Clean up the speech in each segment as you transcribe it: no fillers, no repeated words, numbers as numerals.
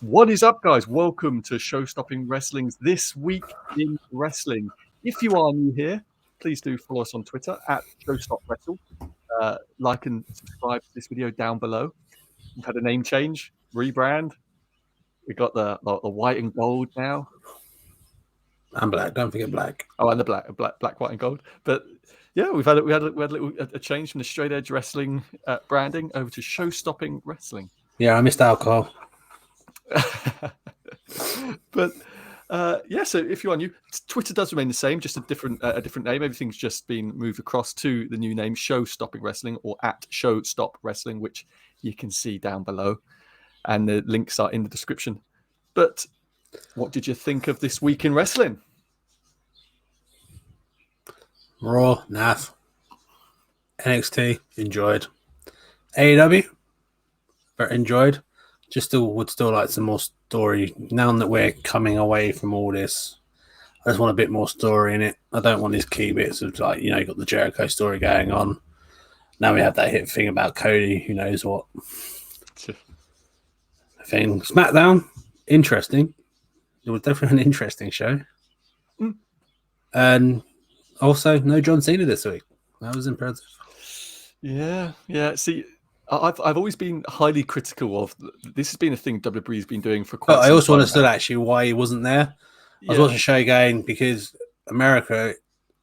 What is up, guys? Welcome to Show-Stopping Wrestling's This Week in Wrestling. If you are new here, please do follow us on Twitter at ShowStopWrestle. Like and subscribe to this video down below. We've had a name change, rebrand. We got the white and gold now. And black. Don't forget black. Oh, and the black, white, and gold. But yeah, we had a change from the Straight Edge Wrestling branding over to Show-Stopping Wrestling. Yeah, I missed alcohol. But yeah, so if you are new, Twitter does remain the same, just a different name. Everything's just been moved across to the new name, Show-Stopping Wrestling, or at Show-Stop Wrestling, which you can see down below, and the links are in the description. But what did you think of this week in wrestling? Raw, naff. NXT, enjoyed. AEW, very enjoyed. Would still like some more story. Now that we're coming away from all this, I just want a bit more story in it. I don't want these key bits of you got the Jericho story going on. Now we have that hit thing about Cody, who knows what. Thing. SmackDown, interesting. It was definitely an interesting show. And also, no John Cena this week. That was impressive. Yeah. See, I've always been highly critical of this. Has been a thing WWE's been doing for quite some time. I also understood actually why he wasn't there. I was watching a show again because America,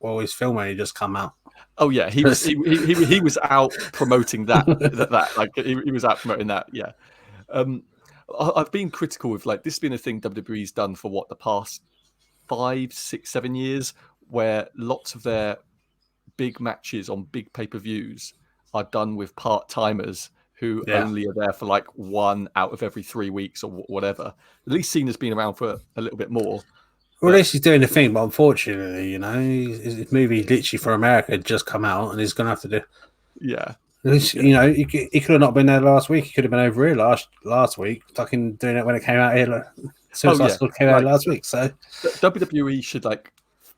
his film only just come out. Oh yeah, he was out promoting that like he was out promoting that. Yeah, I've been critical of this has been a thing WWE's done for the past 5, 6, 7 years, where lots of their big matches on big pay-per-views are done with part-timers who only are there for one out of every 3 weeks or whatever. At least Cena's been around for a little bit more. Well, at least he's doing the thing, but unfortunately, his movie literally for America had just come out, and he's going to have to do. Yeah. At least, he could have not been there last week. He could have been over here last week, fucking doing it when it came out here. Suicide Squad came out last week. So WWE should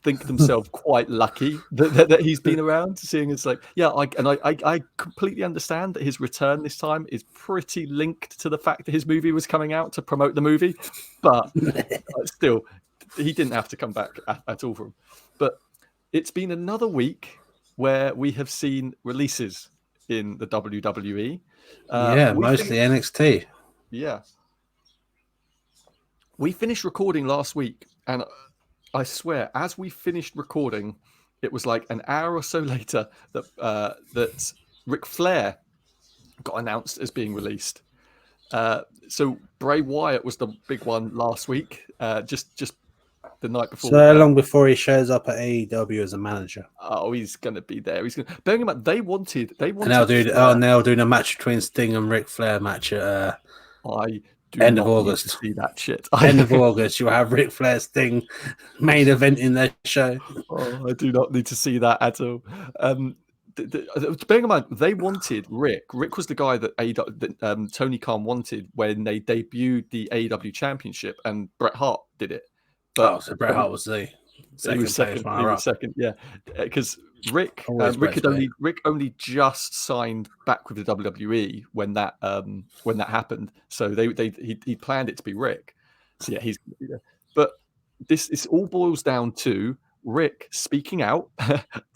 think themselves quite lucky that he's been around, seeing as I completely understand that his return this time is pretty linked to the fact that his movie was coming out to promote the movie, but still, he didn't have to come back at all for him. But it's been another week where we have seen releases in the WWE. Mostly NXT. Yeah. We finished recording last week, and I swear, as we finished recording, it was an hour or so later that Ric Flair got announced as being released. So Bray Wyatt was the big one last week, just the night before. So long before he shows up at AEW as a manager. Oh, he's going to be there. He's going. Bearing in mind, they wanted. And they'll do a match between Sting and Ric Flair match at. End of August. See that shit. End of August, you'll have Ric Flair Sting main event in their show. Oh, I do not need to see that at all. Bearing in mind, they wanted Rick. Rick was the guy that Tony Khan wanted when they debuted the AEW Championship, and Bret Hart did it. But, so Bret Hart was the second, yeah, because Rick only just signed back with the WWE when that happened. So he planned it to be Rick. So yeah, but this all boils down to Rick speaking out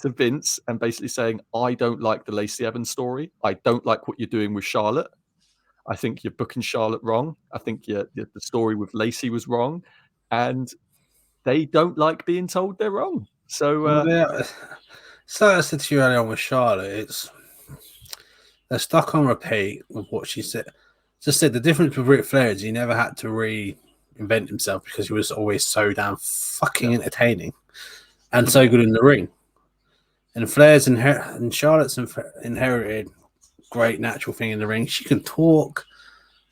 to Vince and basically saying, "I don't like the Lacey Evans story. I don't like what you're doing with Charlotte. I think you're booking Charlotte wrong. I think the story with Lacey was wrong, and they don't like being told they're wrong." So, so I said to you earlier on with Charlotte, they're stuck on repeat with what she said. Just said the difference with Ric Flair is he never had to reinvent himself because he was always so damn fucking entertaining and so good in the ring. And Flair's and Charlotte's inherited great natural thing in the ring. She can talk.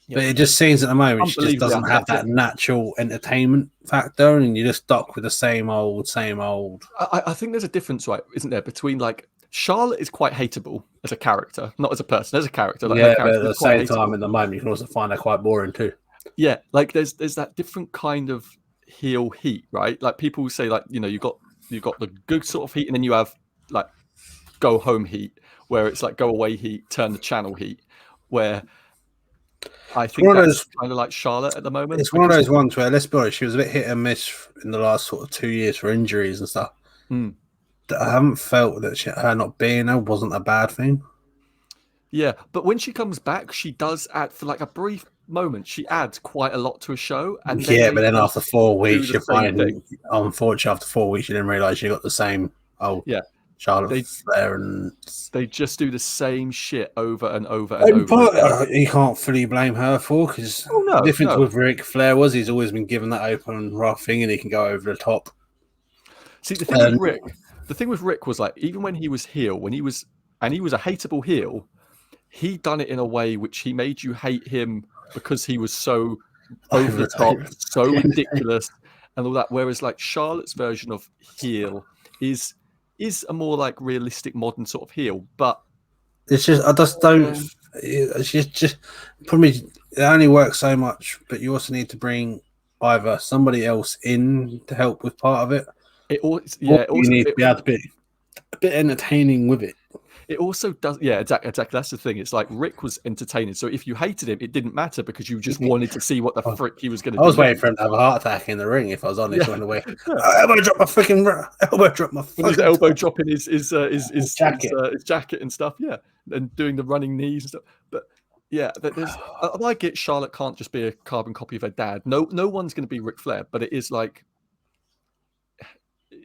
But it just seems at the moment she just doesn't have that natural entertainment factor, and you're just stuck with the same old. I think there's a difference, right? Isn't there, between Charlotte is quite hateable as a character, not as a person, as a character. But at the same time, at the moment, you can also find her quite boring too. Yeah, there's that different kind of heel heat, right? People say, you got the good sort of heat, and then you have go home heat, where it's go away heat, turn the channel heat, where I think that's kind of like Charlotte at the moment. It's one of those ones where, let's be honest, she was a bit hit and miss in the last sort of 2 years for injuries and stuff. I haven't felt that her not being there wasn't a bad thing. Yeah, but when she comes back, she does add, for like a brief moment, she adds quite a lot to a show. And then but then after 4 weeks, you find, unfortunately, after 4 weeks, you didn't realise you got the same Charlotte Flair, and they just do the same shit over and over and over. You can't fully blame her for, because the difference with Ric Flair was he's always been given that open rough thing, and he can go over the top. See, the thing with Ric was, like, even when he was heel, he was a hateable heel, he done it in a way which he made you hate him because he was so over the top, so ridiculous, and all that. Whereas, like, Charlotte's version of heel is a more like realistic modern sort of heel, but it's just I just don't. It's just probably it only works so much, but you also need to bring either somebody else in to help with part of it. You need to be able to be a bit entertaining with it. It also does, exactly. That's the thing. It's like Ric was entertaining, so if you hated him, it didn't matter because you just wanted to see what the frick he was going to do. I was waiting for him to have a heart attack in the ring. If I was honest, on the way, elbow drop my freaking elbow drop my fucking elbow dropping his jacket and stuff. Yeah, and doing the running knees and stuff. But yeah, I get Charlotte can't just be a carbon copy of her dad. No one's going to be Ric Flair, but it is like.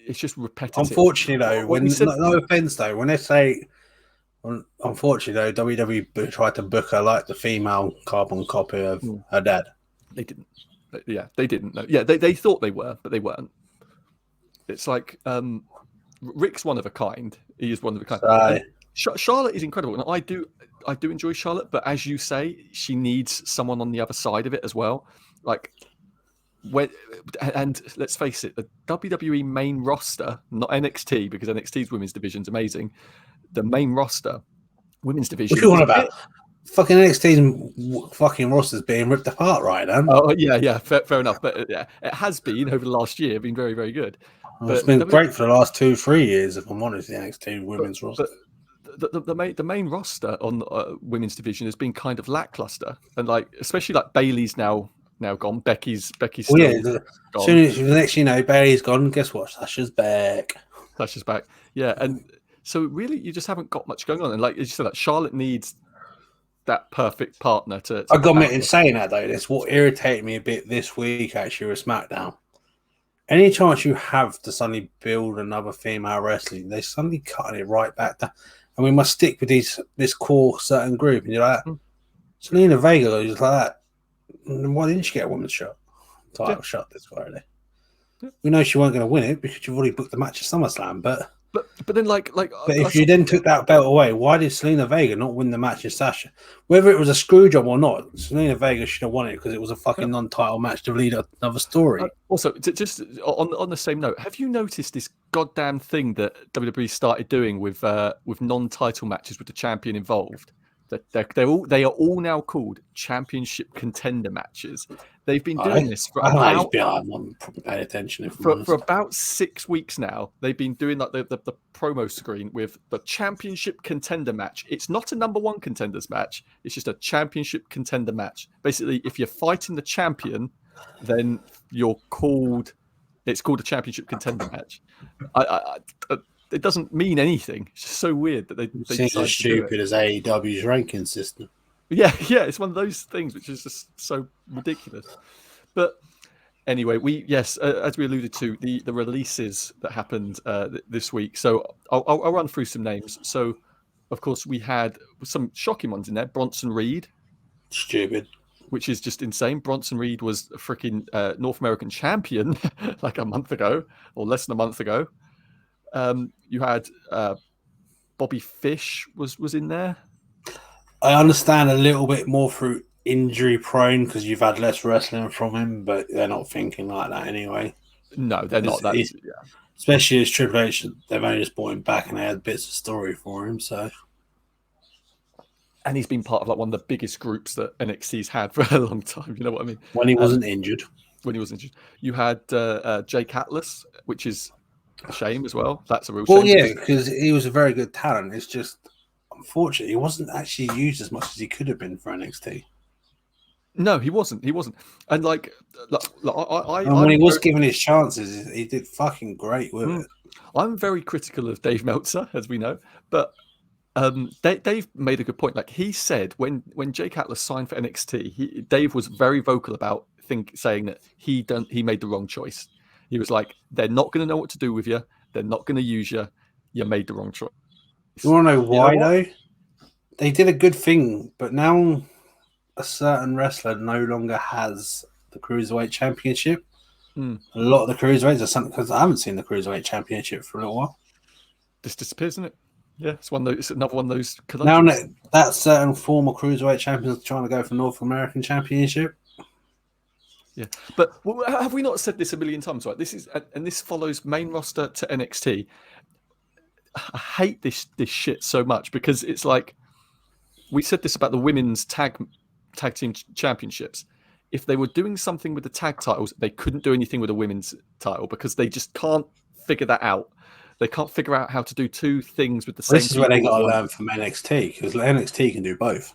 It's just repetitive. Unfortunately, though, no offense, though, when they say, unfortunately, though, WWE tried to book her like the female carbon copy of her dad. They didn't. Yeah, they didn't. No. Yeah, they thought they were, but they weren't. It's like Ric's one of a kind. He is one of a kind. Charlotte is incredible, and I do enjoy Charlotte, but as you say, she needs someone on the other side of it as well. Like. And let's face it, the WWE main roster, not NXT, because NXT's women's division is amazing. The main roster, women's division. What do you want about? Fucking NXT's fucking roster's being ripped apart right now. Oh yeah, fair enough. But yeah, it has been over the last year, been very, very good. It's been great for the last 2-3 years, if I'm honest. The NXT women's roster. The main roster on the women's division has been kind of lackluster, and like especially like Bayley's now gone. Becky's still gone. Soon as the next Bayley's gone, guess what? Sasha's back. Yeah, and so really you just haven't got much going on. And like you said, that Charlotte needs that perfect partner to I got in saying that though, that's what irritated me a bit this week actually with SmackDown. Any chance you have to suddenly build another female wrestling, they suddenly cutting it right back down. And we must stick with this core certain group. And you're like, Selena Vega is like that. Why didn't she get a women's title shot this Friday? Yeah. We know she weren't going to win it because you've already booked the match at SummerSlam. But then but if you then took that belt away, why did Selena Vega not win the match with Sasha? Whether it was a screw job or not, Selena Vega should have won it because it was a fucking non-title match to lead another story. Also, just on the same note, have you noticed this goddamn thing that WWE started doing with non-title matches with the champion involved? They are all now called championship contender matches. They've been doing this for about pay attention for about 6 weeks now. They've been doing like the promo screen with the championship contender match. It's not a number one contenders match. It's just a championship contender match. Basically, if you're fighting the champion, then it's called a championship contender match. It doesn't mean anything. It's just so weird that they seems as stupid as AEW's ranking system. Yeah, it's one of those things which is just so ridiculous. But anyway, as we alluded to, the releases that happened this week. So I'll run through some names. So, of course, we had some shocking ones in there. Bronson Reed, stupid, which is just insane. Bronson Reed was a freaking North American champion like a month ago, or less than a month ago. You had Bobby Fish was in there. I understand a little bit more through injury prone because you've had less wrestling from him, but they're not thinking like that anyway. No, they're not. Especially as Triple H, they've only just brought him back and they had bits of story for him. So, and he's been part of like one of the biggest groups that NXT's had for a long time. You know what I mean? When he wasn't injured. You had Jake Atlas, which is a shame as well. That's a real shame. Well, yeah, because he was a very good talent. It's just, unfortunately, he wasn't actually used as much as he could have been for NXT. No, he wasn't. And when he was given his chances, he did fucking great with it. I'm very critical of Dave Meltzer, as we know, but Dave made a good point. Like he said, when Jake Atlas signed for NXT, Dave was very vocal about saying that he made the wrong choice. He was like, they're not going to know what to do with you. They're not going to use you. You made the wrong choice. You want to know why, though? They did a good thing, but now a certain wrestler no longer has the Cruiserweight Championship. A lot of the Cruiserweights are something, because I haven't seen the Cruiserweight Championship for a little while. Just disappears, isn't it? Yeah, it's another one of those. Now that certain former Cruiserweight champions are trying to go for North American Championship. Yeah, but have we not said this a million times? Right, this follows main roster to NXT. I hate this shit so much because it's like we said this about the women's tag team championships. If they were doing something with the tag titles, they couldn't do anything with the women's title because they just can't figure that out. They can't figure out how to do two things with the same. This is where they got to learn from NXT, because NXT can do both.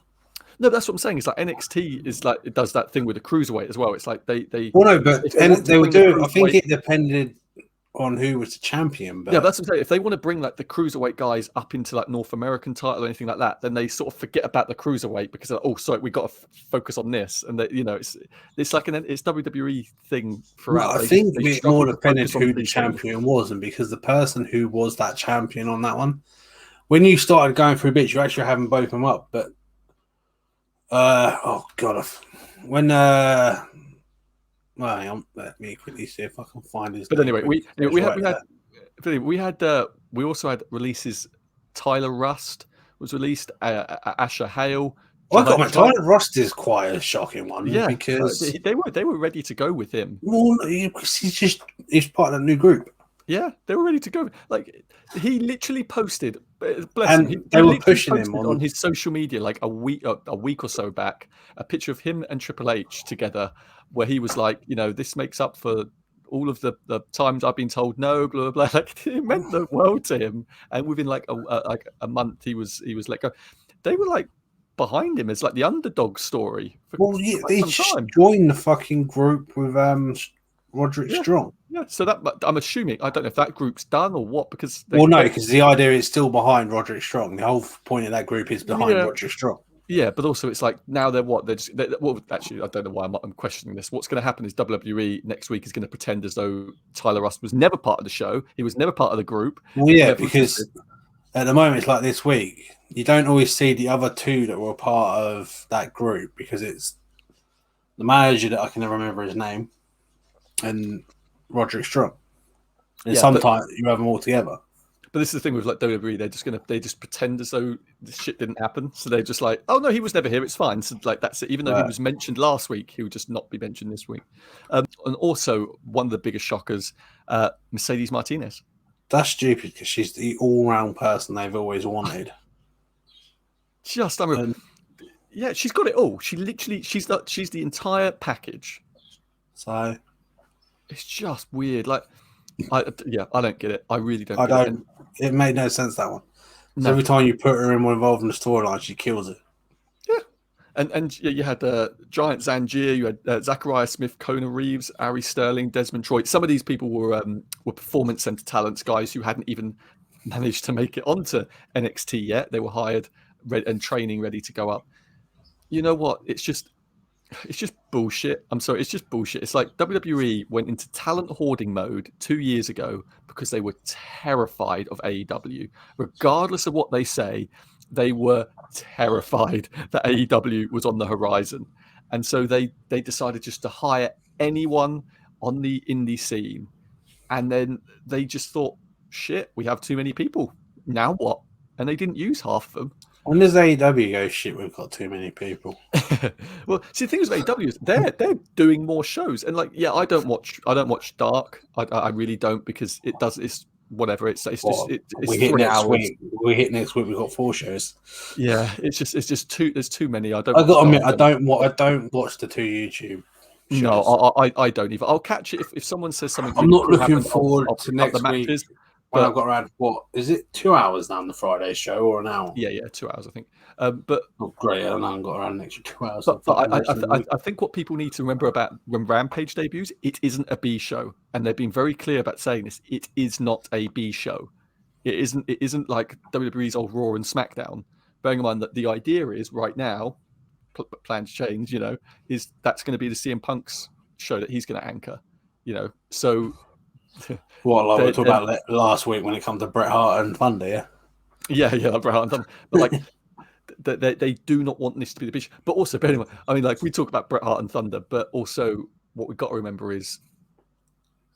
No, that's what I'm saying. It's like NXT is like it does that thing with the cruiserweight as well. It's like they. Well, no, but they would do. I think it depended on who was the champion. But... Yeah, that's what I'm saying. If they want to bring like the cruiserweight guys up into like North American title or anything like that, then they sort of forget about the cruiserweight because sorry, we got to focus on this, and it's like it's WWE thing throughout. No, I think it more depended who the champion was, and because the person who was that champion on that one, when you started going through bits, you actually having both them up, but when well, hang on, let me quickly see if I can find his. But anyway, we also had releases. Tyler Rust was released. Asher Hale. Tyler Rust is quite a shocking one. Yeah, because they were ready to go with him. Well, he's part of a new group. Yeah, they were ready to go. Like he literally posted. Bless him. They were pushing him on his social media like a week or so back. A picture of him and Triple H together, where he was like, this makes up for all of the times I've been told no, blah blah blah. Like it meant the world to him. And within like a month, he was let go. They were like behind him as like the underdog story. They joined the fucking group with Roderick Strong. Yeah, so that I'm assuming, I don't know if that group's done or what, because because the idea is still behind Roderick Strong. The whole point of that group is behind Roderick Strong. Yeah, but also it's like now actually, I don't know why I'm questioning this. What's going to happen is WWE next week is going to pretend as though Tyler Rust was never part of the show. He was never part of the group. Well, yeah, because at the moment it's like this week, you don't always see the other two that were part of that group because it's the manager that I can never remember his name and Roderick Strong. And sometimes you have them all together. But this is the thing with like WWE, they just pretend as though this shit didn't happen. So they're just like, oh no, he was never here, it's fine. So like that's it. Even though he was mentioned last week, he would just not be mentioned this week. And also one of the biggest shockers, Mercedes Martinez. That's stupid because she's the all-round person they've always wanted. Just unreal. Yeah, she's got it all. She's the entire package. So it's just weird. Like I don't get it. I really don't. It made no sense, that one. No. Every time you put her in more involved in the storyline, she kills it. Yeah, and you had Giant Zangier, you had Zachariah Smith, Kona Reeves, Ari Sterling, Desmond Troy. Some of these people were performance center talents, guys who hadn't even managed to make it onto NXT yet. They were hired and training, ready to go up. You know what? It's just bullshit. I'm sorry, it's just bullshit. It's like WWE went into talent hoarding mode 2 years ago because they were terrified of AEW. Regardless of what they say, they were terrified that AEW was on the horizon. And so they decided just to hire anyone on the indie scene. And then they just thought, shit, we have too many people. Now what? And they didn't use half of them. When does AEW go, shit, we've got too many people? Well, see, the thing with AEW is they're doing more shows, and like, yeah, I don't watch Dark. I really don't, because it's whatever. It's 3 hours. We hit next week. We've got 4 shows. Yeah, it's just too. There's too many. I got to admit, I don't watch the 2 YouTube shows. No, I don't either. I'll catch it if someone says something. I'm not looking forward to next week. when I've got around, what is it, 2 hours now on the Friday show or an hour? Yeah, 2 hours, I think. But great, I haven't got around an extra 2 hours. But I think what people need to remember about when Rampage debuts, it isn't a B show, and they've been very clear about saying this. It is not a B show. It isn't like WWE's old Raw and SmackDown. Bearing in mind that the idea is right now, plans change. Is that's going to be the CM Punk's show that he's going to anchor. So. What, like we talked about last week when it comes to Bret Hart and Thunder, yeah, like Bret Hart and Thunder, but like they do not want this to be the big. But also, but anyway, I mean, like we talk about Bret Hart and Thunder, but also what we've got to remember is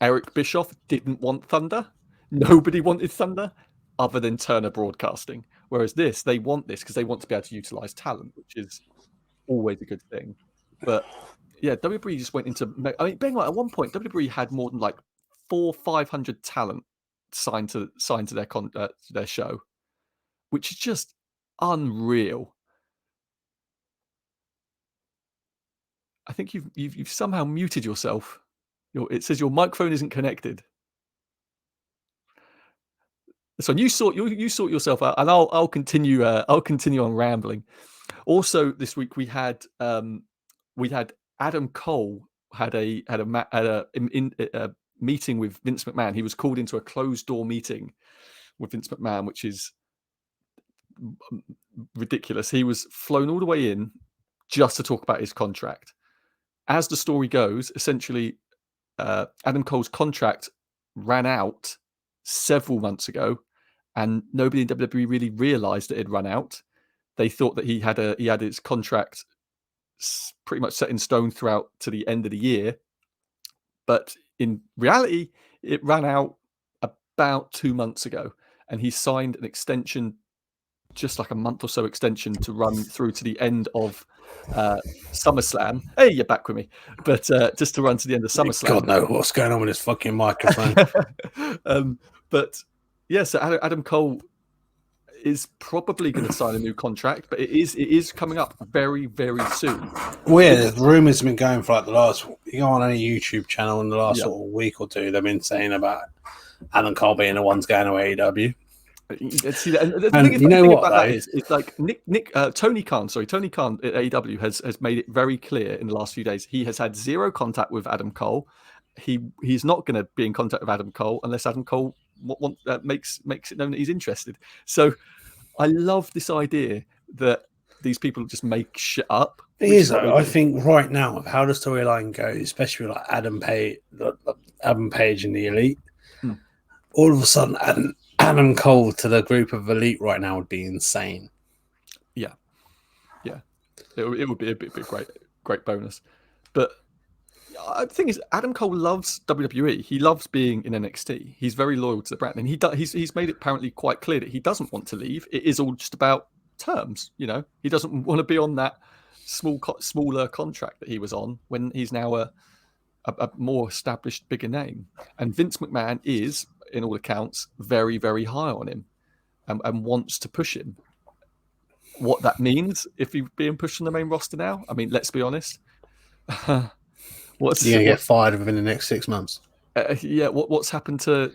Eric Bischoff didn't want Thunder. Nobody wanted Thunder, other than Turner Broadcasting. Whereas they want this because they want to be able to utilize talent, which is always a good thing. But yeah, WWE just went into. I mean, being like at one point, WWE had more than like 400-500 talent signed to their show, which is just unreal. I think you've somehow muted yourself. It says your microphone isn't connected. So you sort yourself out, and I'll continue. I'll continue on rambling. Also, this week we had Adam Cole had a meeting with Vince McMahon. He was called into a closed door meeting with Vince McMahon, which is ridiculous. He was flown all the way in just to talk about his contract. As the story goes, essentially, Adam Cole's contract ran out several months ago, and nobody in WWE really realized that it had run out. They thought that he had his contract pretty much set in stone throughout to the end of the year, but in reality, it ran out about 2 months ago, and he signed an extension, just like a month or so extension, to run through to the end of SummerSlam. Hey, you're back with me, but just to run to the end of SummerSlam. God knows what's going on with this fucking microphone. But yeah, so Adam Cole is probably going to sign a new contract, but it is coming up very, very soon. Well, yeah, the rumours have been going for like the last. You go on any YouTube channel in the last sort of week or two, they've been saying about Adam Cole being the ones going to AEW. See, and you know what? That is, it's like Tony Khan at AEW has made it very clear in the last few days. He has had zero contact with Adam Cole. He's not going to be in contact with Adam Cole unless Adam Cole makes it known that he's interested. So I love this idea that these people just make shit up. It is, though. I think right now, of how the storyline goes, especially like Adam Page in the Elite, all of a sudden Adam Cole to the group of Elite right now would be insane. Yeah. It would be a great bonus. But the thing is, Adam Cole loves WWE. He loves being in NXT. He's very loyal to the brand, and he's made it apparently quite clear that he doesn't want to leave. It is all just about terms, He doesn't want to be on that smaller contract that he was on when he's now a more established, bigger name. And Vince McMahon is, in all accounts, very, very high on him and wants to push him. What that means, if he's being pushed on the main roster now, I mean, let's be honest. You're going to get fired within the next 6 months. What's happened to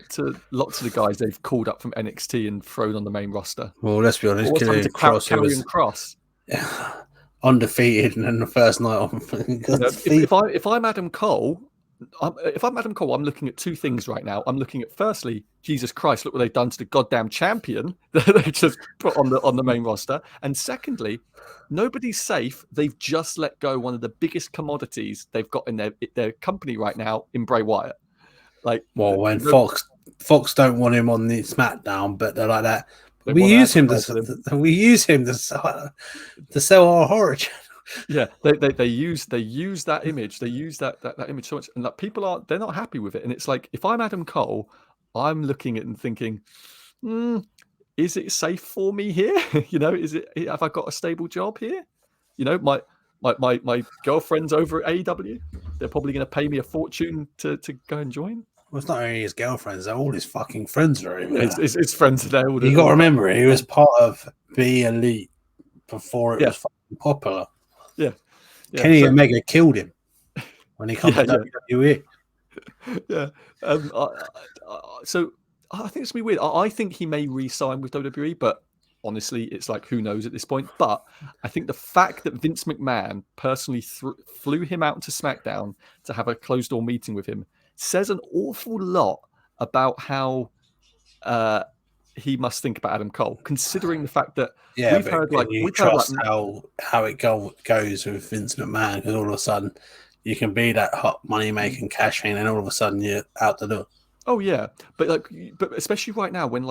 lots of the guys they've called up from NXT and thrown on the main roster? Well, let's be honest. Karrion Kross. Yeah, undefeated, and then the first night on. If I'm Adam Cole, I'm looking at two things right now. I'm looking at, firstly, Jesus Christ, look what they've done to the goddamn champion that they just put on the main roster. And secondly, nobody's safe. They've just let go one of the biggest commodities they've got in their company right now in Bray Wyatt. When Fox don't want him on the SmackDown, but they're like that. We use him to sell our horror channel. Yeah, they use that image. They use that image so much, and like people they're not happy with it. And it's like, if I'm Adam Cole, I'm looking at it and thinking, is it safe for me here? Have I got a stable job here? My girlfriend's over at AEW. They're probably going to pay me a fortune to go and join. Well, it's not only his girlfriends; they're all his fucking friends are over there. His friends are there. You got to remember, he was part of the Elite before it was fucking popular. Yeah. Kenny Omega killed him when he comes to WWE. Yeah. So I think it's gonna be weird. I think he may re-sign with WWE, but honestly, it's like who knows at this point. But I think the fact that Vince McMahon personally flew him out to SmackDown to have a closed-door meeting with him says an awful lot about how he must think about Adam Cole, considering the fact that we've heard how it goes with Vince McMahon, because all of a sudden you can be that hot money making cash in, and all of a sudden you're out the door. Oh yeah, but especially right now when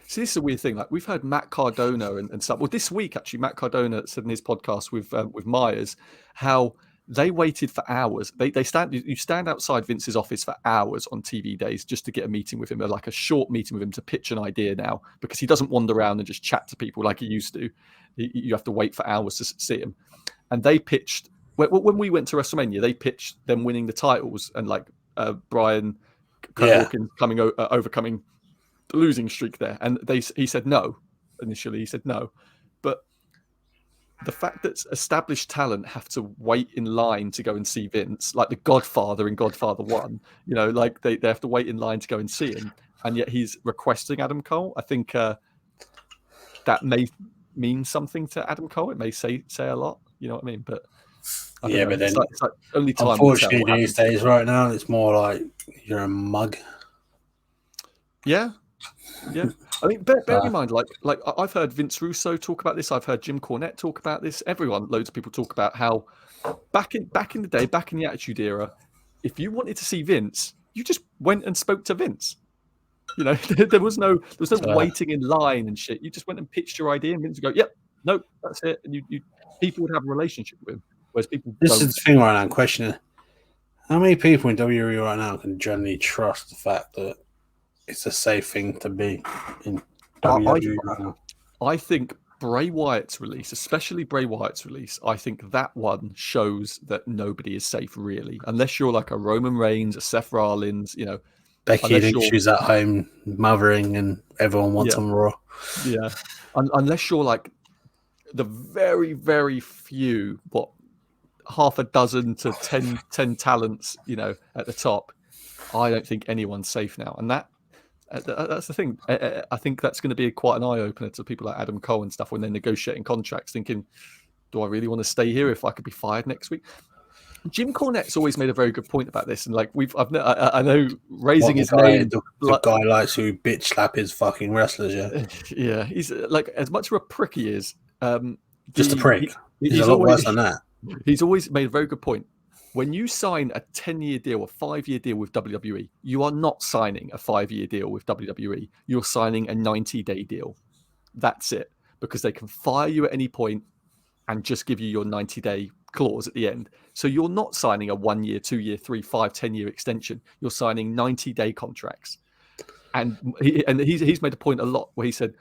see, this is a weird thing. Like we've heard Matt Cardona and stuff. Well, this week actually, Matt Cardona said in his podcast with Myers how they waited for hours. You stand outside Vince's office for hours on TV days just to get a meeting with him, like a short meeting with him to pitch an idea now, because he doesn't wander around and just chat to people like he used to. You have to wait for hours to see him. And they pitched when we went to WrestleMania. They pitched them winning the titles and like Brian Hawkins overcoming the losing streak there, and he said no. Initially, he said no, but the fact that established talent have to wait in line to go and see Vince, like the Godfather in Godfather 1, like they have to wait in line to go and see him, and yet he's requesting Adam Cole. I think that may mean something to Adam Cole. It may say a lot, you know what I mean? But but then it's like only time. Unfortunately, these days, right now, it's more like you're a mug. Yeah. I mean, bear in mind, like I've heard Vince Russo talk about this. I've heard Jim Cornette talk about this. Loads of people talk about how back in the day, back in the Attitude Era, if you wanted to see Vince, you just went and spoke to Vince. There was no waiting in line and shit. You just went and pitched your idea, and Vince would go, "Yep, no, that's it." And people would have a relationship with him, whereas people. This is the thing right now. I'm questioning how many people in WWE right now can generally trust the fact that it's a safe thing to be in WWE right now. I think Bray Wyatt's release, especially Bray Wyatt's release, I think that one shows that nobody is safe really, unless you're like a Roman Reigns, a Seth Rollins, Becky Lynch at home mothering and everyone wants on Raw. Yeah, unless you're like the very, very few, half a dozen to 10 talents, at the top. I don't think anyone's safe now, and that's the thing. I think that's going to be quite an eye-opener to people like Adam Cole and stuff when they're negotiating contracts, thinking, do I really want to stay here if I could be fired next week? Jim Cornette's always made a very good point about this, and like I know raising his name. The guy likes to bitch slap his fucking wrestlers, yeah. He's like, as much of a prick he is, just a prick. He's a lot worse than that. He's always made a very good point. When you sign a 10-year deal, a 5-year deal with WWE, you are not signing a 5-year deal with WWE. You're signing a 90-day deal. That's it. Because they can fire you at any point and just give you your 90-day clause at the end. So you're not signing a 1-year, 2-year, 3, 5, 10-year extension. You're signing 90-day contracts. And he's made a point a lot where he said,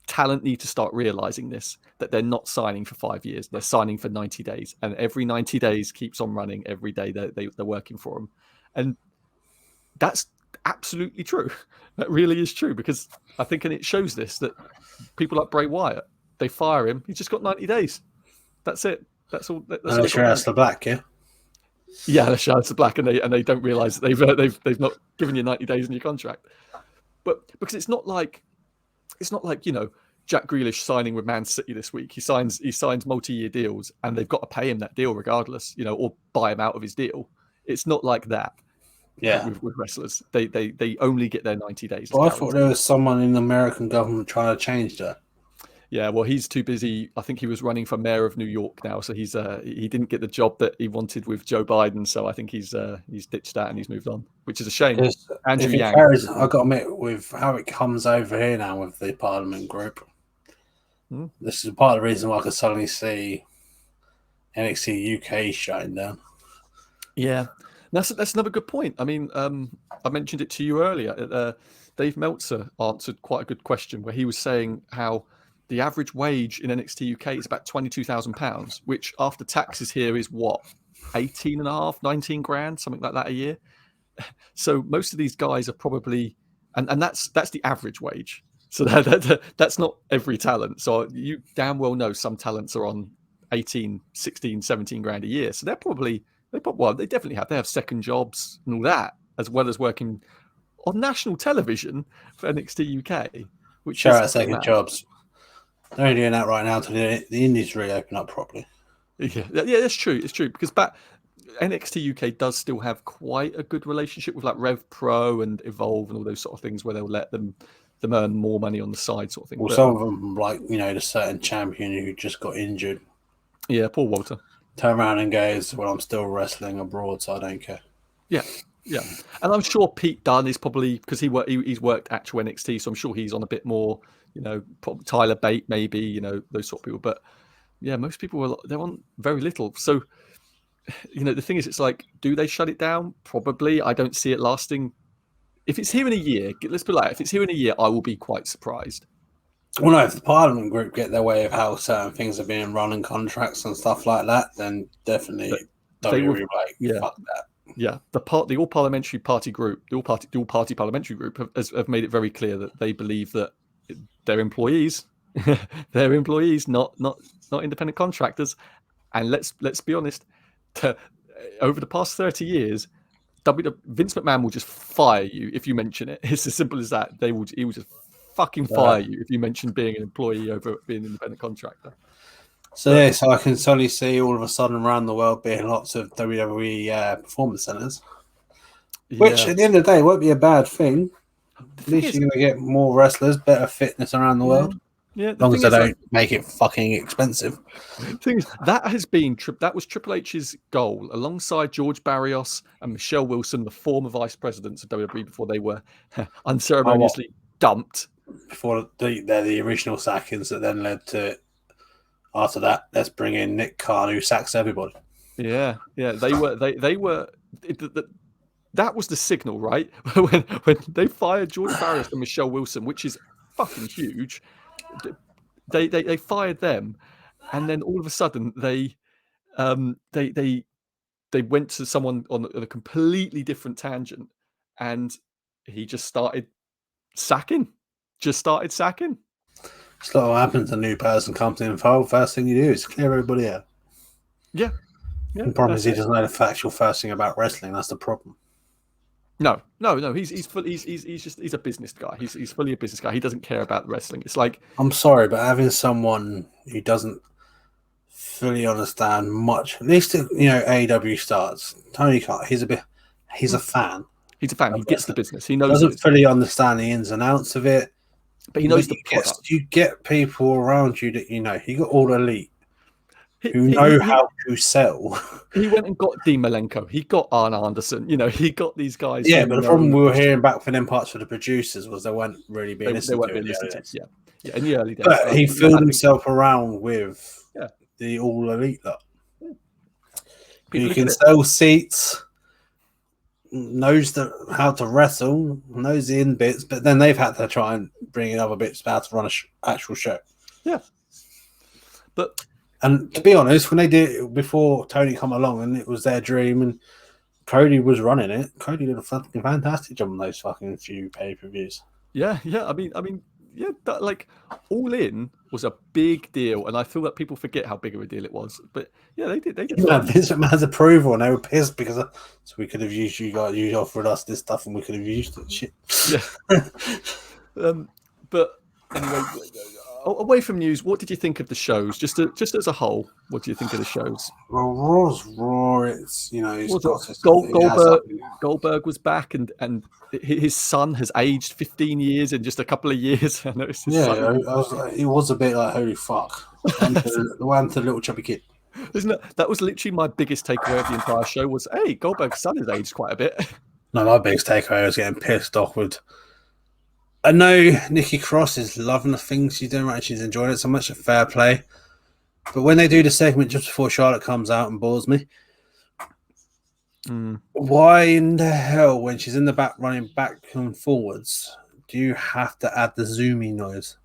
talent need to start realizing this, that they're not signing for 5 years, they're signing for 90 days, and every 90 days keeps on running every day they're working for them. And that's absolutely true. That really is true, because I think, and it shows this, that people like Bray Wyatt, they fire him, he's just got 90 days. That's it. That's all. That's Shouts to Black, yeah. Yeah, the Shouts to Black, and they don't realize that they've not given you 90 days in your contract. But because it's not like Jack Grealish signing with Man City this week. He signs multi-year deals, and they've got to pay him that deal regardless, or buy him out of his deal. It's not like that. Yeah, with wrestlers, they only get their 90 days. Well, I thought there was someone in the American government trying to change that. Yeah, well, he's too busy. I think he was running for mayor of New York now, so he didn't get the job that he wanted with Joe Biden. So I think he's ditched that and he's moved on, which is a shame. Andrew Yang. I got to admit, with how it comes over here now with the Parliament group, this is part of the reason why I could suddenly see NXT UK shutting down. Yeah, that's another good point. I mean, I mentioned it to you earlier. Dave Meltzer answered quite a good question where he was saying how the average wage in NXT UK is about £22,000, which after taxes here is what, 18 and a half, 19 grand, something like that a year. So most of these guys are probably, and that's the average wage. So that's not every talent. So you damn well know some talents are on 18, 16, 17 grand a year. So they definitely have second jobs and all that, as well as working on national television for NXT UK. Which shout out second jobs. They're only doing that right now to the indies really open up properly. Yeah, that's true. It's true because NXT UK does still have quite a good relationship with like Rev Pro and Evolve and all those sort of things where they'll let them earn more money on the side, sort of thing. Well, some of them, like the certain champion who just got injured. Yeah, Paul Walter. Turn around and goes, "Well, I'm still wrestling abroad, so I don't care." Yeah. And I'm sure Pete Dunne is probably because he's worked actual NXT, so I'm sure he's on a bit more. Tyler Bate maybe, those sort of people. But yeah, most people they're on very little. So the thing is, it's like, do they shut it down? Probably. I don't see it lasting. If it's here in a year, let's put it like, if it's here in a year, I will be quite surprised. Well, no, if the Parliament group get their way of how certain things are being run and contracts and stuff like that, then definitely they will, fuck that. Yeah, the All Parliamentary Party group, the All Party Parliamentary group have made it very clear that they believe that they're employees, not independent contractors. And let's be honest, over the past 30 years, Vince McMahon will just fire you if you mention it. It's as simple as that. He will just fucking fire you if you mention being an employee over being an independent contractor. So I can suddenly see all of a sudden around the world being lots of WWE performance centers, which at the end of the day won't be a bad thing. At least you're going to get more wrestlers, better fitness around the world. Yeah, as long as they don't make it fucking expensive. The thing is, that was Triple H's goal, alongside George Barrios and Michelle Wilson, the former vice presidents of WWE, before they were unceremoniously dumped. Before they're the original sackings that then led to. After that, let's bring in Nick Khan, who sacks everybody. Yeah, they were. That was the signal, right? when they fired George Barrios and Michelle Wilson, which is fucking huge. They fired them, and then all of a sudden they went to someone on a completely different tangent, and he just started sacking. It's like what happens. A new person comes in and first thing you do is clear everybody out. Yeah. The problem is he doesn't know the factual first thing about wrestling. That's the problem. No. He's a business guy. He's fully a business guy. He doesn't care about wrestling. It's like, I'm sorry, but having someone who doesn't fully understand much, at least AEW starts. Tony Khan, he's a fan. He's a fan. He gets the business. He knows. Doesn't fully understand the ins and outs of it. But he knows the product. You get people around you that you got all elite who know how to sell. He went and got Dean Malenko. He got Arn Anderson. He got these guys. Yeah, but the problem we were hearing back from them parts for the producers was they weren't really being listened to. Yeah, in the early days. But he filled himself around with the all elite lot. You can sell seats. Knows how to wrestle, knows the in bits, but then they've had to try and bring in other bits about to run an actual show. Yeah, and to be honest, when they did it before Tony come along and it was their dream and Cody was running it, Cody did a fucking fantastic job on those fucking few pay-per-views. Yeah. I mean, that, like, All In was a big deal, and I feel that people forget how big of a deal it was. But yeah, they did. Vince McMahon's approval, and they were pissed because so we could have used you guys. You offered us this stuff, and we could have used it. Shit. Yeah. But anyway, away from news, what did you think of the shows? Just as a whole, what do you think of the shows? Well, Raw's Raw. It's Goldberg was back, and his son has aged 15 years in just a couple of years. I noticed. It was a bit like, holy fuck, the one to the little chubby kid. Isn't it? That was literally my biggest takeaway of the entire show was, hey, Goldberg's son has aged quite a bit. No, my biggest takeaway was getting pissed off with. I know Nikki Cross is loving the things she's doing right. She's enjoying it so much. Fair play. But when they do the segment just before Charlotte comes out and bores me, why in the hell, when she's in the back running back and forwards, do you have to add the zoomy noise?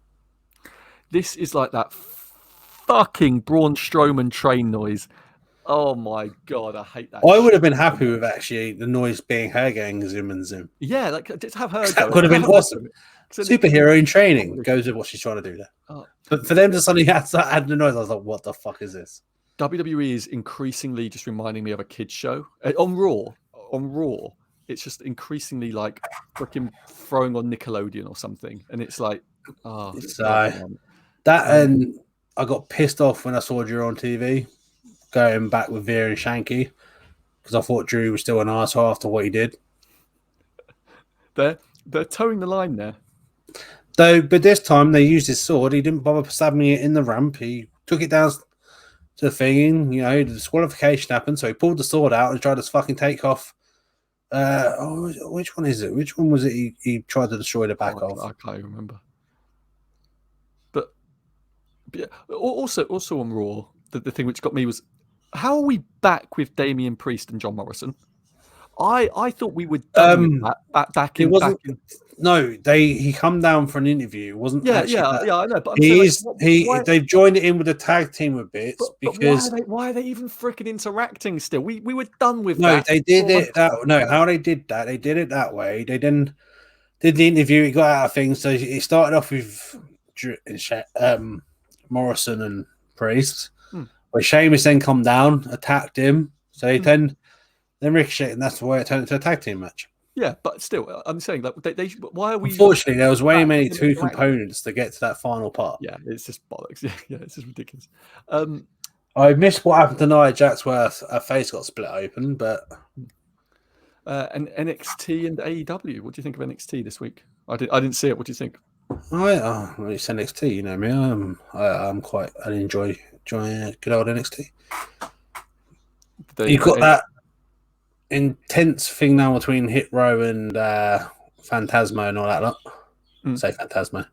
This is like that fucking Braun Strowman train noise. Oh my god, I hate that. I would have been happy with actually the noise being her going zoom and zoom. Yeah, like just have her. That could have been awesome. Superhero in training goes with what she's trying to do there. Oh. But for them to suddenly add the noise, I was like, what the fuck is this? WWE is increasingly just reminding me of a kid's show. On Raw, it's just increasingly like freaking throwing on Nickelodeon or something, and it's like, and I got pissed off when I saw Drew on TV going back with Veer and Shanky because I thought Drew was still an arsehole after what he did. They're towing the line there. Though, but this time they used his sword. He didn't bother stabbing it in the ramp. He took it down to the thing. You know, the disqualification happened, so he pulled the sword out and tried to fucking take off. Which one is it? Which one was it? He tried to destroy the back of. I can't remember. But yeah, also on Raw, the thing which got me was, how are we back with Damian Priest and John Morrison? I thought we were done with that back in. No, he come down for an interview. It wasn't I know. But they've joined it in with the tag team a bit because why are they even freaking interacting still? We were done with that. No, they did it. How they did that? They did it that way. They then did the interview. It got out of things. So it started off with Morrison and Priest, where Sheamus then come down, attacked him. So he then Ricochet, and that's the way it turned into a tag team match. Yeah, but still, I'm saying that why are we? Unfortunately, there was way many two components to get to that final part. Yeah, it's just bollocks. Yeah, it's just ridiculous. I missed what happened to Nia Jax, where her face got split open, but and NXT and AEW. What do you think of NXT this week? I didn't see it. What do you think? It's NXT. You know me. I enjoy good old NXT. You've got that intense thing now between Hit Row and Phantasmo and all that lot. Say Phantasmo.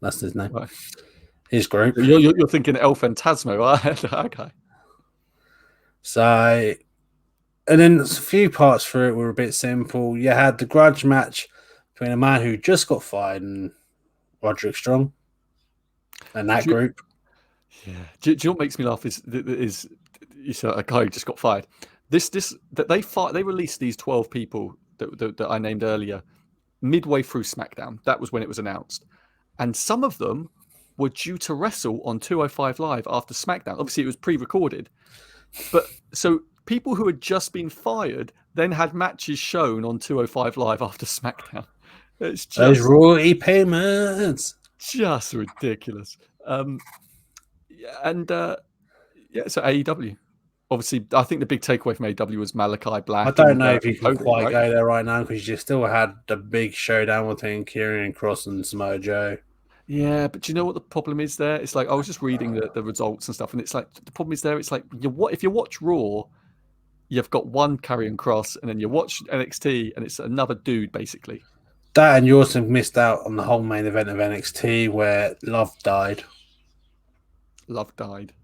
That's his name. Right. His group. You're thinking El Phantasmo, right? Okay. So, and then a few parts through it were a bit simple. You had the grudge match between a man who just got fired and Roderick Strong and that group. Yeah. Do you know what makes me laugh is you said a guy who just got fired. They released these 12 people that I named earlier midway through SmackDown. That was when it was announced, and some of them were due to wrestle on 205 Live after SmackDown. Obviously, it was pre-recorded, but so people who had just been fired then had matches shown on 205 Live after SmackDown. It's just those royalty payments, just ridiculous. So AEW. Obviously, I think the big takeaway from AEW was Malachi Black. I don't know if you can quite go there right now because you still had the big showdown between Kieran Cross and Samoa Joe. Yeah, but do you know what the problem is there? It's like I was just reading the results and stuff, and it's like the problem is there. It's like if you watch Raw, you've got one Karrion Kross, and then you watch NXT, and it's another dude basically. That, and you also missed out on the whole main event of NXT where Love died. Love died.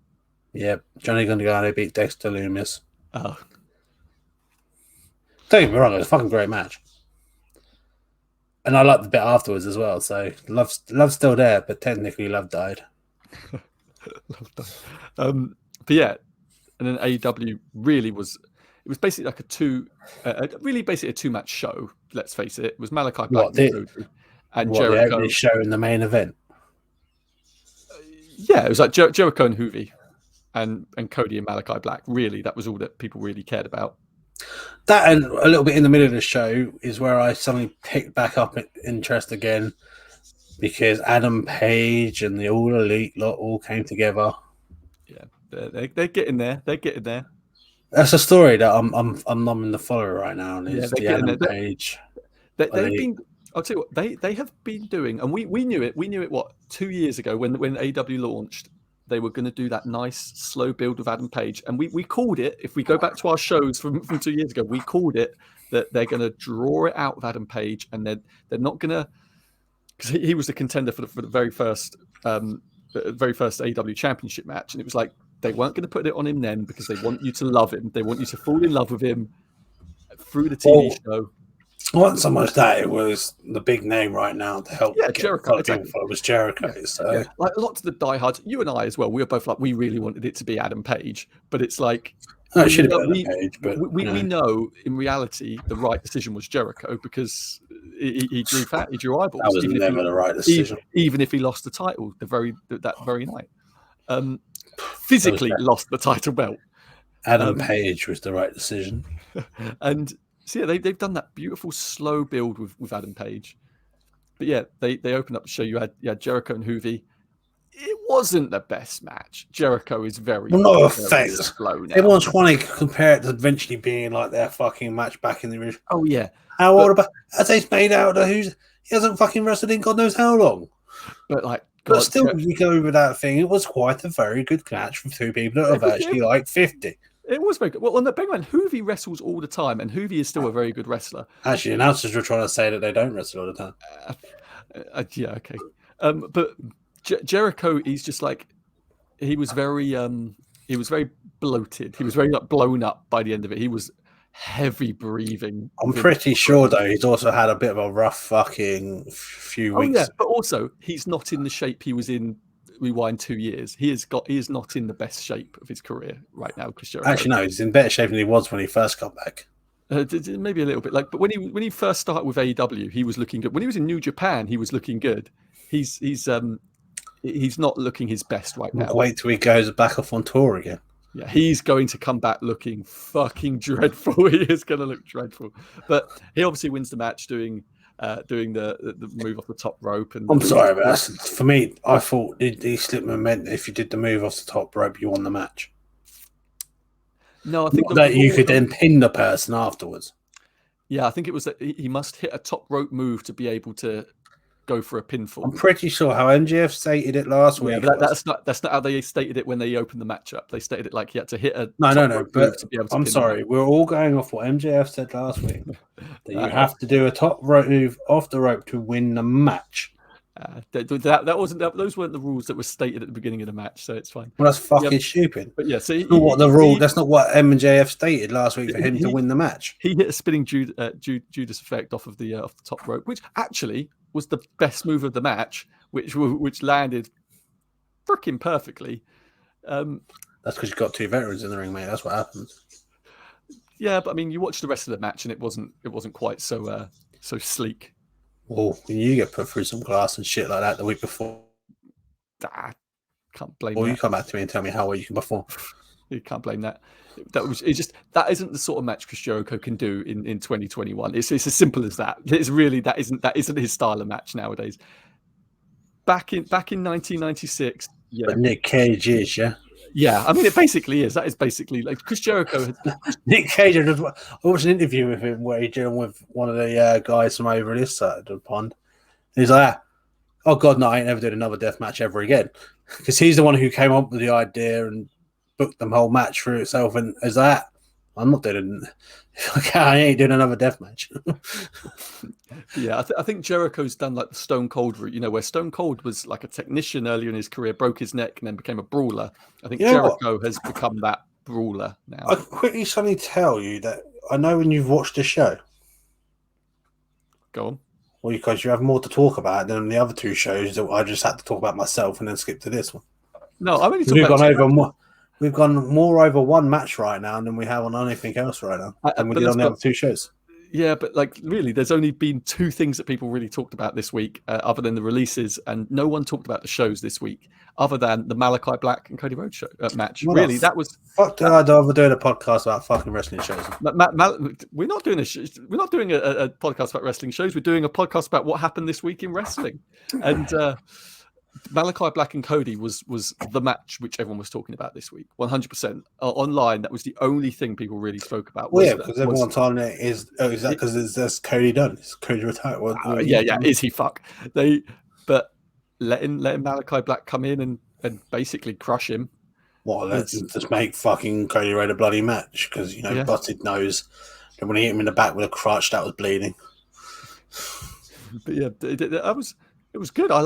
Yep, Johnny Gargano beat Dexter Lumis. Oh. Don't get me wrong, it was a fucking great match. And I liked the bit afterwards as well, so Love's still there, but technically Love died. Love died. But yeah, and then AEW really was basically like a two-match show, let's face it. It was Malachi Black and Jericho. The show in the main event? Yeah, it was like Jericho and Hoovie. And Cody and Malachi Black. Really, that was all that people really cared about. That, and a little bit in the middle of the show is where I suddenly picked back up interest again because Adam Page and the All Elite lot all came together. Yeah, they're getting there. They're getting there. That's a story that I'm numbing the follower right now. And yeah, the Adam Page. They've been. I'll tell you what they have been doing, and we knew it. We knew it 2 years ago when AEW launched. They were going to do that nice slow build with Adam Page, and we called it. If we go back to our shows from 2 years ago, we called it that they're going to draw it out with Adam Page, and they're not going to, because he was the contender for the very first AEW Championship match, and it was like they weren't going to put it on him then because they want you to love him, they want you to fall in love with him through the TV show. It wasn't so much that, it was the big name right now to help. Yeah, Jericho. Exactly. It was Jericho. So. Yeah. Like lots of the diehards, you and I as well, we were both like, we really wanted it to be Adam Page, but it's like, it should have been Adam Page, but we know in reality the right decision was Jericho because he drew eyeballs. That was never the right decision. Even if he lost the title that very night. Physically lost the title belt. Adam Page was the right decision. And so yeah, they've done that beautiful slow build with Adam Page. But yeah, they opened up the show. You had Jericho and Hoovie. It wasn't the best match. Jericho is very, no very offense. slow now. Everyone's trying to compare it to eventually being like their fucking match back in the original. Oh yeah. How old about as he's made out of he hasn't fucking wrestled in God knows how long. But like, but still, you go over that thing. It was quite a very good match from two people that are actually like 50. It was very good. Well, on the big man, Hoovie wrestles all the time, and Hoovie is still a very good wrestler. Actually, announcers were trying to say that they don't wrestle all the time. Yeah, okay. But Jericho, he's just like he was very bloated. He was very like blown up by the end of it. He was heavy breathing. I'm pretty sure though he's also had a bit of a rough fucking few weeks. Yeah, but also he's not in the shape he was in. Rewind 2 years. He is not in the best shape of his career right now. Actually, no, he's in better shape than he was when he first got back. Maybe a little bit but when he first started with AEW, he was looking good. When he was in New Japan, he was looking good. He's not looking his best right now. Wait till he goes back off on tour again. Yeah, he's going to come back looking fucking dreadful. He is going to look dreadful. But he obviously wins the match doing the move off the top rope. And I'm sorry, but for me, I thought the slip meant if you did the move off the top rope, you won the match. No, I think that you could then pin the person afterwards. Yeah, I think it was that he must hit a top rope move to be able to go for a pinfall. I'm pretty sure how MJF stated it last week. But that's not how they stated it when they opened the match up. They stated it like he had to hit a no. But to be able to I'm sorry, we're all going off what MJF said last week. That you have to do a top rope move off the rope to win the match. That wasn't those weren't the rules that were stated at the beginning of the match, so it's fine. Well, that's fucking stupid. But yeah, so that's not what MJF stated last week for him to win the match. He hit a spinning Judas effect off the top rope, which actually was the best move of the match, which landed freaking perfectly. That's because you've got two veterans in the ring, mate. That's what happens. Yeah, but I mean, you watched the rest of the match, and it wasn't quite so sleek. Well, when you get put through some glass and shit like that the week before, can't blame. Or you come back to me and tell me how well you can perform. You can't blame that. That isn't the sort of match Chris Jericho can do in 2021. It's as simple as that. It's really that isn't his style of match nowadays. Back in 1996, yeah. But Nick Cage is, yeah. Yeah, I mean it basically is. That is basically like Chris Jericho. Nick Cage. I watched an interview with him where he's dealing with one of the guys from over this side of the pond. He's like, "Oh God, no, I ain't never doing another death match ever again," because he's the one who came up with the idea and booked the whole match for itself. And is that I'm not doing. I ain't doing another death match. Yeah, I think Jericho's done like the Stone Cold route, where Stone Cold was like a technician earlier in his career, broke his neck, and then became a brawler. I think Jericho has become that brawler now. I quickly suddenly tell you that I know when you've watched the show. Go on. Well, because you have more to talk about than the other two shows that I just had to talk about myself and then skip to this one. No, I'm only talking about We've gone more over one match right now than we have on anything else right now. And we did on the other two shows. Yeah, but like really, there's only been two things that people really talked about this week, other than the releases, and no one talked about the shows this week, other than the Malachi Black and Cody Rhodes show, match. Well, really, that was. Fuck did I do doing a podcast about fucking wrestling shows? We're not doing we're not doing a podcast about wrestling shows. We're doing a podcast about what happened this week in wrestling, and. Malachi Black and Cody was the match which everyone was talking about this week. 100% online. That was the only thing people really spoke about. Well, yeah, because everyone's on it is that because there's Cody done? Is Cody retired? Yeah. Is he fuck? But letting Malachi Black come in and basically crush him. Well, let's just make fucking Cody Rhodes a bloody match because busted nose. And when he hit him in the back with a crutch, that was bleeding. But yeah, it was good. I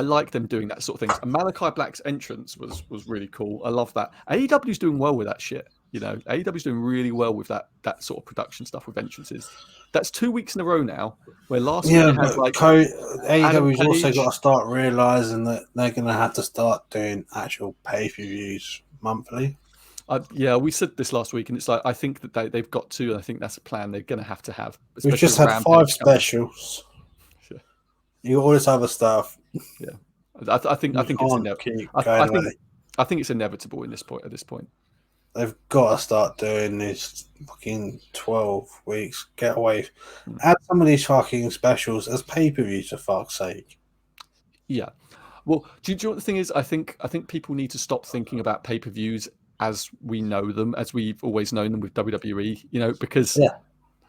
like them doing that sort of things. And Malachi Black's entrance was really cool. I love that. AEW's doing well with that shit. AEW's doing really well with that sort of production stuff with entrances. That's 2 weeks in a row now. Where last week they had AEW's also got to start realizing that they're going to have to start doing actual pay-per-views monthly. We said this last week, and it's like I think that they've got to. I think that's a plan they're going to have. We've just had 5 specials. Yeah. You got all this other stuff. Yeah, I think it's inevitable. I think it's inevitable at this point. They've got to start doing this fucking 12 weeks. Get away. Add some of these fucking specials as pay-per-views, for fuck's sake. Yeah. Well, do you know what the thing is? I think people need to stop thinking about pay-per-views as we know them, as we've always known them with WWE, you know, because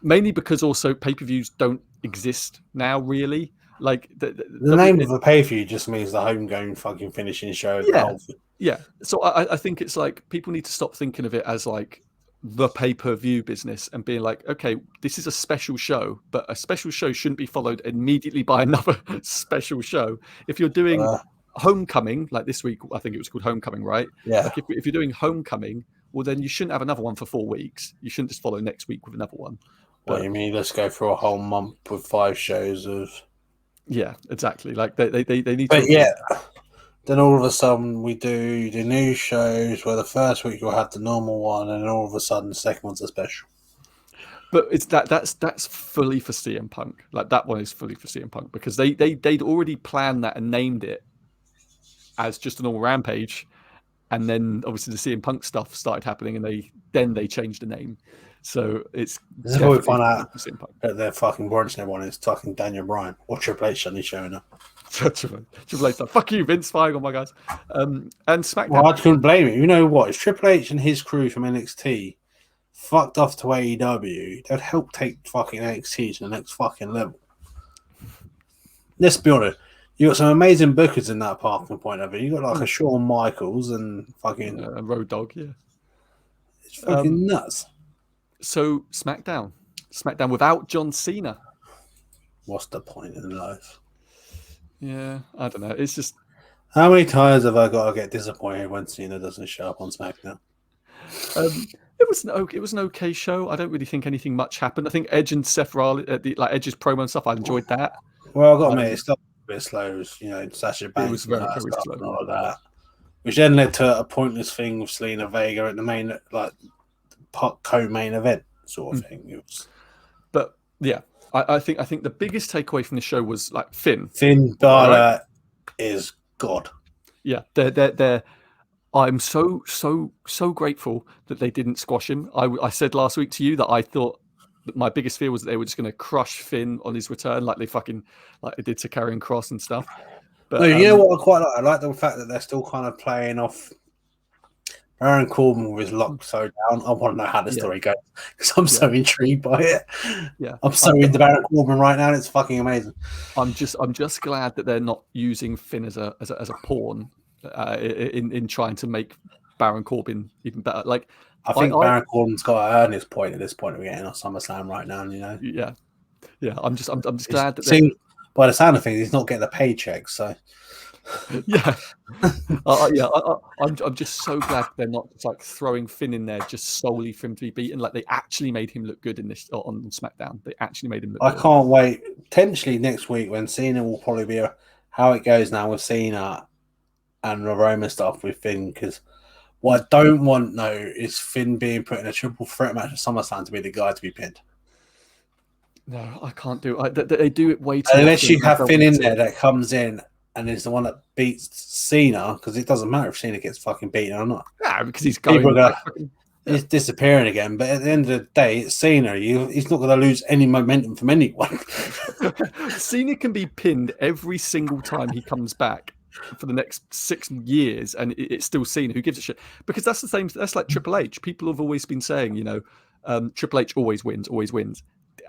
mainly because also pay-per-views don't exist now, really. Like the name of a pay-per-view just means the homegrown fucking finishing show. Yeah. So I think it's like people need to stop thinking of it as like the pay-per-view business and being like, okay, this is a special show, but a special show shouldn't be followed immediately by another special show. If you're doing Homecoming, like this week, I think it was called Homecoming, right? Yeah. Like if you're doing Homecoming, well, then you shouldn't have another one for 4 weeks. You shouldn't just follow next week with another one. What do you mean? Let's go for a whole month with 5 shows of. Yeah, exactly. Like they need but to. Then all of a sudden we do the new shows where the first week you'll have the normal one, and then all of a sudden the second one's a special. But it's that's fully for CM Punk. Like that one is fully for CM Punk because they'd already planned that and named it as just a normal Rampage, and then obviously the CM Punk stuff started happening, and they changed the name. So it's this is where we find out that their fucking branching one is fucking Daniel Bryan or Triple H suddenly showing up. Triple H, like, fuck you, Vince, firing on my guys. And SmackDown. Well, I couldn't blame him. You know what? If Triple H and his crew from NXT fucked off to AEW, they'd help take fucking NXT to the next fucking level. Let's be honest. You got some amazing bookers in that parking point of it. You got like a Shawn Michaels and fucking Road Dogg, yeah. It's fucking nuts. So SmackDown without John Cena. What's the point in life? Yeah, I don't know. It's just how many times have I got to get disappointed when Cena doesn't show up on SmackDown? It was an okay show. I don't really think anything much happened. I think Edge and Seth Rollins, like Edge's promo and stuff, I enjoyed that. Well, I got to admit, it started a bit slow. You know, Sasha Banks. It was very slow. And all of that, which then led to a pointless thing with Selena Vega at the main, like, co-main event sort of thing. It was... But yeah, I think the biggest takeaway from the show was like Finn. Finn Balor is God. Yeah, they're. I'm so grateful that they didn't squash him. I said last week to you that I thought that my biggest fear was that they were just going to crush Finn on his return, like they did to Karrion Kross and stuff. But no, you know what I quite like? I like the fact that they're still kind of playing off Baron Corbin with his lock so down. I want to know how the story goes because I'm so intrigued by it. Yeah, I'm so into Baron Corbin right now. It's fucking amazing. I'm just glad that they're not using Finn as a pawn in trying to make Baron Corbin even better. Like I think Baron Corbin's got to earn his point at this point. We're getting on SummerSlam right now, you know. Yeah. I'm just glad that. By the sound of things, he's not getting a paycheck, so. I'm just so glad they're not just like throwing Finn in there just solely for him to be beaten. Like they actually made him look good in this on SmackDown. They actually made him look good. I can't wait. Potentially next week when Cena will probably be how it goes now with Cena and the Roman stuff with Finn, because what I don't want though is Finn being put in a triple threat match at SummerSlam to be the guy to be pinned. No, I can't do it. They do it way too unless you have Finn in there that comes in and is the one that beats Cena, because it doesn't matter if Cena gets fucking beaten or not. Yeah, because he's going. He's disappearing again. But at the end of the day, it's Cena. He's not going to lose any momentum from anyone. Cena can be pinned every single time he comes back for the next 6 years, and it's still Cena. Who gives a shit? Because that's the same. That's like Triple H. People have always been saying, you know, Triple H always wins.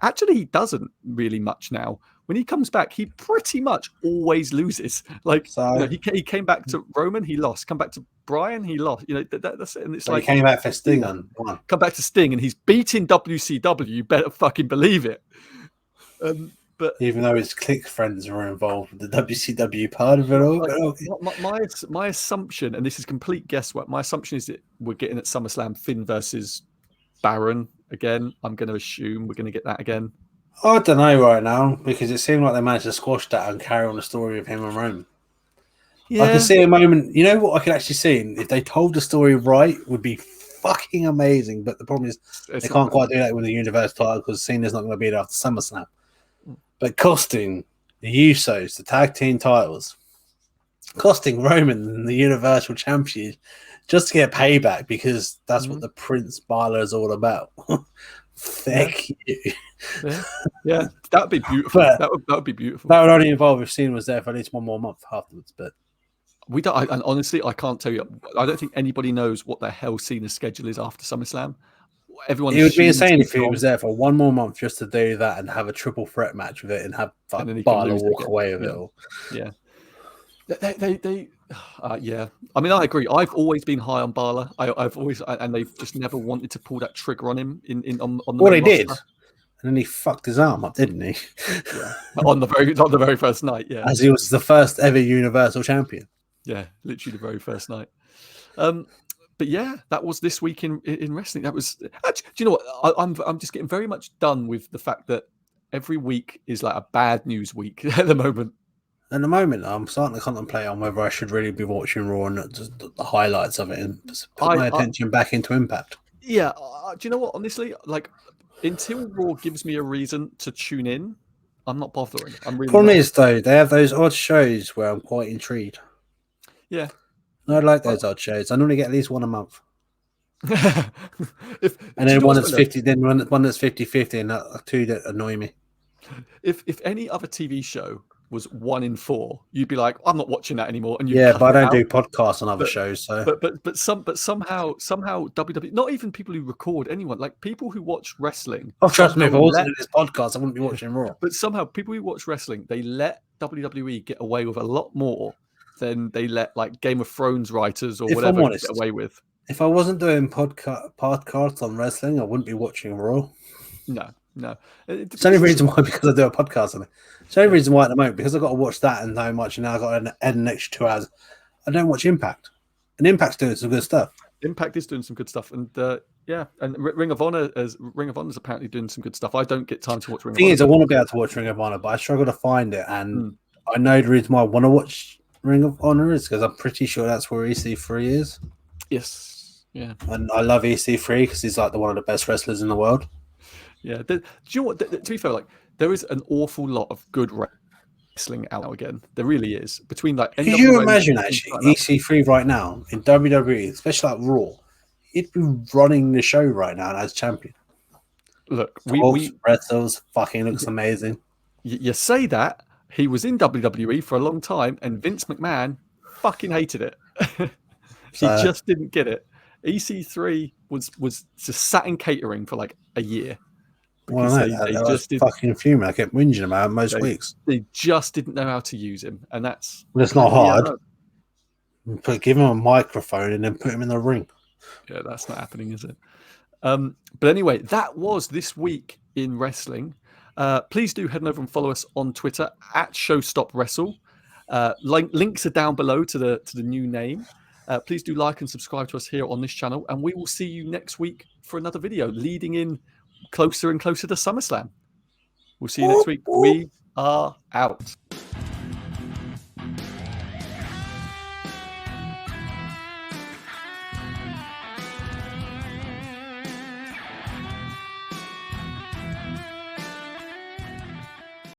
Actually, he doesn't really much now. When he comes back, he pretty much always loses. Like he came back to Roman, he lost. Come back to Bryan, he lost. You know that's it. And it's like he came back for Sting and won. Come back to Sting, and he's beating WCW. You better fucking believe it. But even though his clique friends were involved with the WCW part of it all. My assumption, and this is complete guesswork. My assumption is that we're getting at SummerSlam Finn versus Baron again. I'm going to assume we're going to get that again. I don't know right now, because it seemed like they managed to squash that and carry on the story of him and Roman. Yeah. I can see a moment. You know what I could actually see? If they told the story right, would be fucking amazing. But the problem is they can't quite do that with the Universal title because Cena's not going to be there after SummerSlam. But costing the Usos the tag team titles costing Roman the Universal Champion just to get payback, because that's what the Prince Balor is all about. Thank you. Yeah, that would be beautiful. That would be beautiful. That would only involve if Cena was there for at least one more month afterwards. But we don't. And honestly, I can't tell you. I don't think anybody knows what the hell Cena's schedule is after SummerSlam. Everyone. It would be insane if he was there for one more month just to do that and have a triple threat match with it and have Balor walk away with it all. Yeah. Yeah. I mean, I agree. I've always been high on Balor. I've always, and they've just never wanted to pull that trigger on him on the. Well, they did, and then he fucked his arm up, didn't he? Yeah. on the very first night. Yeah. As he was the first ever Universal Champion. Yeah, literally the very first night. But yeah, that was this week in wrestling. That was. Actually, do you know what? I'm just getting very much done with the fact that every week is like a bad news week at the moment. At the moment, I'm starting to contemplate on whether I should really be watching Raw and just the highlights of it and just put my attention back into Impact. Yeah, do you know what? Honestly, like until Raw gives me a reason to tune in, I'm not bothering. Problem is, though, they have those odd shows where I'm quite intrigued. Yeah. I like those odd shows. I normally get at least one a month. And then one that's 50, then one that's 50-50, and two that annoy me. If any other TV show was 1 in 4, you'd be like, I'm not watching that anymore. And but I don't do podcasts on other shows. So, but somehow WWE, not even people who record anyone, like people who watch wrestling. Oh, trust me, if I wasn't doing this podcast, I wouldn't be watching Raw. But somehow people who watch wrestling, they let WWE get away with a lot more than they let like Game of Thrones writers or whatever get away with. If I wasn't doing podcasts on wrestling, I wouldn't be watching Raw. No. It's the only reason why, because I do a podcast on it. It's the only reason why at the moment, because I've got to watch that and so much, and now I've got to add an extra 2 hours. I don't watch Impact. And Impact's doing some good stuff. Impact is doing some good stuff. And and Ring of Honor is apparently doing some good stuff. I don't get time to watch Ring of Honor. The thing is, I want to be able to watch Ring of Honor, but I struggle to find it. And I know the reason why I want to watch Ring of Honor is because I'm pretty sure that's where EC3 is. Yes. Yeah. And I love EC3 because he's like one of the best wrestlers in the world. Yeah. Do you know what? To be fair, like there is an awful lot of good wrestling out now again. There really is. Between like, could you imagine actually EC3 right now in WWE, especially like Raw, he'd be running the show right now as champion. Look, we wrestles fucking looks amazing. You say that he was in WWE for a long time, and Vince McMahon fucking hated it. He just didn't get it. EC3 was just sat in catering for like a year. Well, they just fucking fuming. I kept whinging about him most weeks. They just didn't know how to use him, and that's. Well, it's not hard. Give him a microphone and then put him in the ring. Yeah, that's not happening, is it? But anyway, that was this week in wrestling. Please do head over and follow us on Twitter at ShowStopWrestle. Links are down below to the new name. Please do like and subscribe to us here on this channel, and we will see you next week for another video leading in closer and closer to SummerSlam. We'll see you next week. We are out.